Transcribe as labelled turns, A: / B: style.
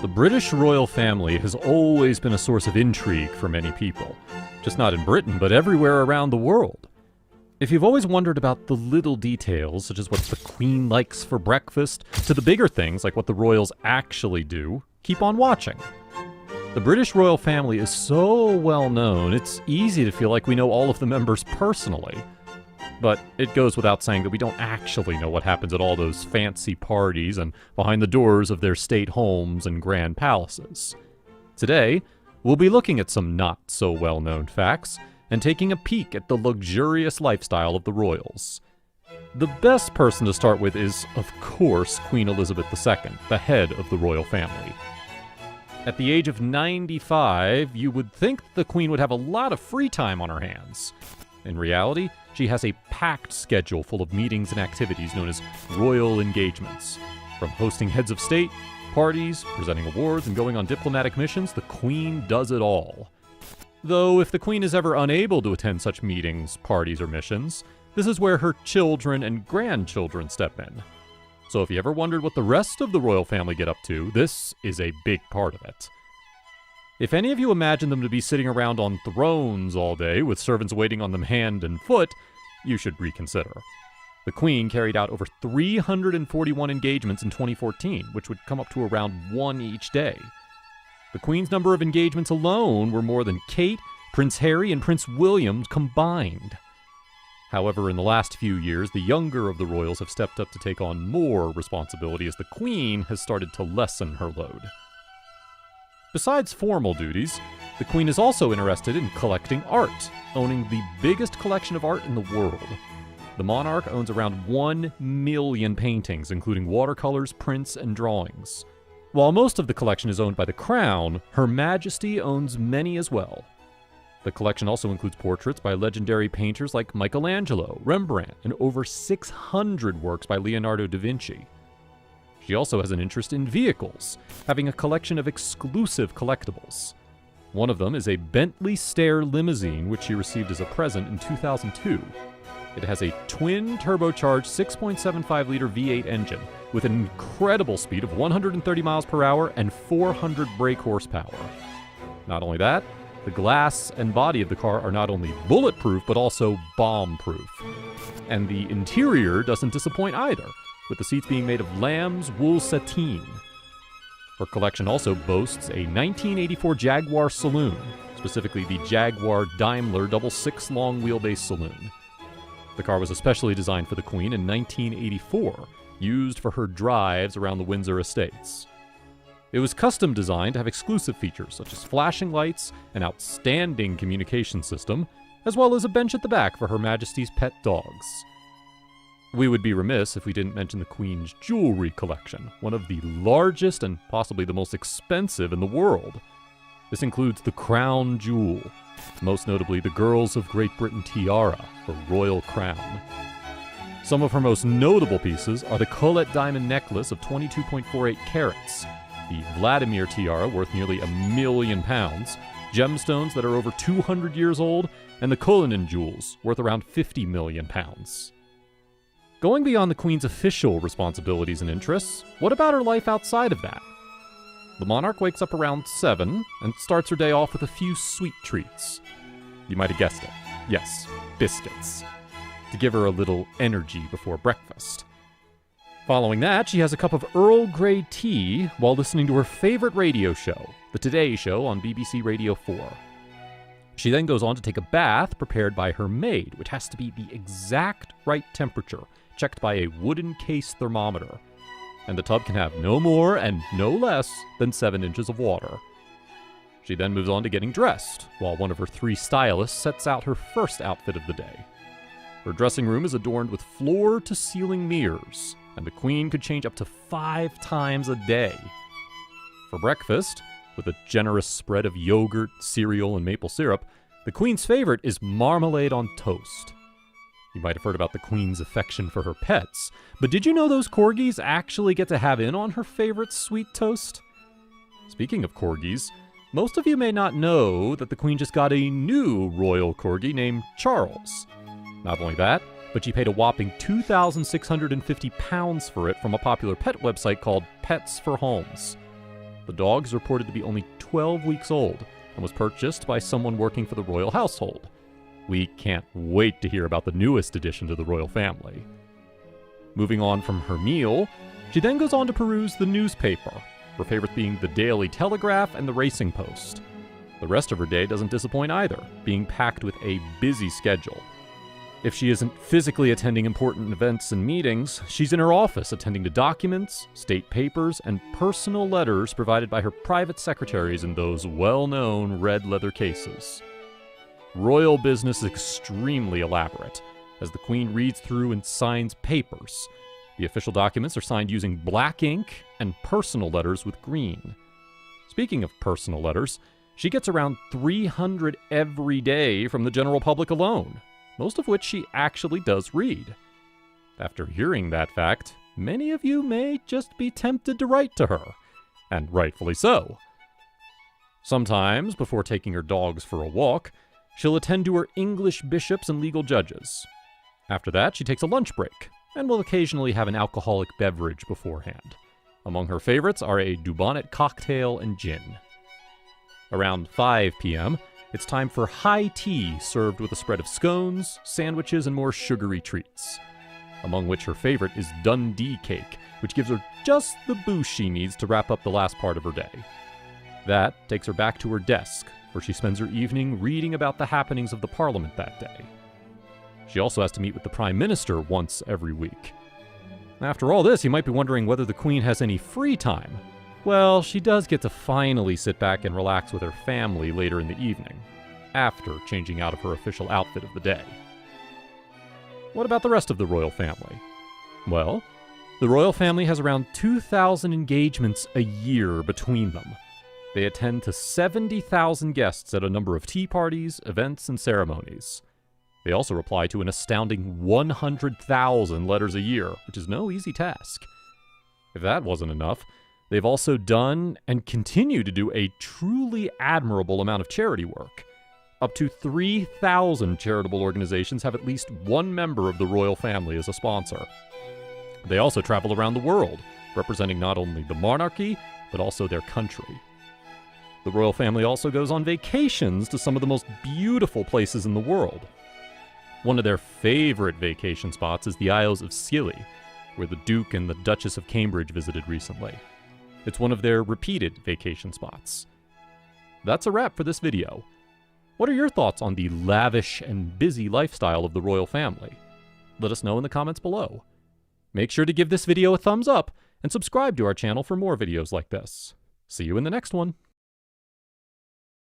A: The British royal family has always been a source of intrigue for many people, just not in Britain, but everywhere around the world. If you've always wondered about the little details, such as what the Queen likes for breakfast, to the bigger things like what the royals actually do, keep on watching. The British royal family is so well known, it's easy to feel like we know all of the members personally. But it goes without saying that we don't actually know what happens at all those fancy parties and behind the doors of their state homes and grand palaces. Today, we'll be looking at some not-so-well-known facts and taking a peek at the luxurious lifestyle of the royals. The best person to start with is, of course, Queen Elizabeth II, the head of the royal family. At the age of 95, you would think the Queen would have a lot of free time on her hands. In reality, she has a packed schedule full of meetings and activities known as royal engagements. From hosting heads of state, parties, presenting awards, and going on diplomatic missions, the Queen does it all. Though if the Queen is ever unable to attend such meetings, parties, or missions, this is where her children and grandchildren step in. So if you ever wondered what the rest of the royal family get up to, this is a big part of it. If any of you imagine them to be sitting around on thrones all day with servants waiting on them hand and foot, you should reconsider. The Queen carried out over 341 engagements in 2014, which would come up to around one each day. The Queen's number of engagements alone were more than Kate, Prince Harry, and Prince William combined. However, in the last few years, the younger of the royals have stepped up to take on more responsibility as the Queen has started to lessen her load. Besides formal duties, the Queen is also interested in collecting art, owning the biggest collection of art in the world. The monarch owns around 1 million paintings, including watercolors, prints, and drawings. While most of the collection is owned by the Crown, Her Majesty owns many as well. The collection also includes portraits by legendary painters like Michelangelo, Rembrandt, and over 600 works by Leonardo da Vinci. She also has an interest in vehicles, having a collection of exclusive collectibles. One of them is a Bentley Stair limousine, which she received as a present in 2002. It has a twin-turbocharged 6.75-liter V8 engine with an incredible speed of 130 miles per hour and 400 brake horsepower. Not only that, the glass and body of the car are not only bulletproof, but also bomb-proof. And the interior doesn't disappoint either, with the seats being made of lamb's wool sateen. Her collection also boasts a 1984 Jaguar saloon, specifically the Jaguar Daimler double 6 long wheelbase saloon. The car was especially designed for the Queen in 1984, used for her drives around the Windsor estates. It was custom designed to have exclusive features such as flashing lights, an outstanding communication system, as well as a bench at the back for Her Majesty's pet dogs. We would be remiss if we didn't mention the Queen's jewelry collection, one of the largest and possibly the most expensive in the world. This includes the crown jewel, most notably the Girls of Great Britain tiara, or royal crown. Some of her most notable pieces are the Colette diamond necklace of 22.48 carats, the Vladimir tiara worth nearly £1 million, gemstones that are over 200 years old, and the Cullinan jewels worth around £50 million. Going beyond the Queen's official responsibilities and interests, what about her life outside of that? The monarch wakes up around 7 and starts her day off with a few sweet treats. You might have guessed it. Yes, biscuits. To give her a little energy before breakfast. Following that, she has a cup of Earl Grey tea while listening to her favorite radio show, The Today Show on BBC Radio 4. She then goes on to take a bath prepared by her maid, which has to be the exact right temperature, checked by a wooden case thermometer. And the tub can have no more and no less than 7 inches of water. She then moves on to getting dressed, while one of her 3 stylists sets out her first outfit of the day. Her dressing room is adorned with floor-to-ceiling mirrors, and the Queen could change up to 5 times a day. For breakfast, with a generous spread of yogurt, cereal, and maple syrup, the Queen's favorite is marmalade on toast. You might have heard about the Queen's affection for her pets, but did you know those corgis actually get to have in on her favorite sweet toast? Speaking of corgis, most of you may not know that the Queen just got a new royal corgi named Charles. Not only that, but she paid a whopping £2,650 for it from a popular pet website called Pets for Homes. The dog is reported to be only 12 weeks old and was purchased by someone working for the royal household. We can't wait to hear about the newest addition to the royal family. Moving on from her meal, she then goes on to peruse the newspaper, her favorites being the Daily Telegraph and the Racing Post. The rest of her day doesn't disappoint either, being packed with a busy schedule. If she isn't physically attending important events and meetings, she's in her office attending to documents, state papers, and personal letters provided by her private secretaries in those well-known red leather cases. Royal business is extremely elaborate, as the Queen reads through and signs papers. The official documents are signed using black ink and personal letters with green. Speaking of personal letters, she gets around 300 every day from the general public alone, most of which she actually does read. After hearing that fact, many of you may just be tempted to write to her, and rightfully so. Sometimes, before taking her dogs for a walk, she'll attend to her English bishops and legal judges. After that, she takes a lunch break, and will occasionally have an alcoholic beverage beforehand. Among her favorites are a Dubonnet cocktail and gin. Around 5 p.m., it's time for high tea served with a spread of scones, sandwiches, and more sugary treats. Among which her favorite is Dundee cake, which gives her just the boost she needs to wrap up the last part of her day. That takes her back to her desk, where she spends her evening reading about the happenings of the Parliament that day. She also has to meet with the Prime Minister once every week. After all this, you might be wondering whether the Queen has any free time. Well, she does get to finally sit back and relax with her family later in the evening, after changing out of her official outfit of the day. What about the rest of the royal family? Well, the royal family has around 2,000 engagements a year between them. They attend to 70,000 guests at a number of tea parties, events, and ceremonies. They also reply to an astounding 100,000 letters a year, which is no easy task. If that wasn't enough, they've also done and continue to do a truly admirable amount of charity work. Up to 3,000 charitable organizations have at least one member of the royal family as a sponsor. They also travel around the world, representing not only the monarchy, but also their country. The royal family also goes on vacations to some of the most beautiful places in the world. One of their favorite vacation spots is the Isles of Scilly, where the Duke and the Duchess of Cambridge visited recently. It's one of their repeated vacation spots. That's a wrap for this video. What are your thoughts on the lavish and busy lifestyle of the royal family? Let us know in the comments below. Make sure to give this video a thumbs up and subscribe to our channel for more videos like this. See you in the next one.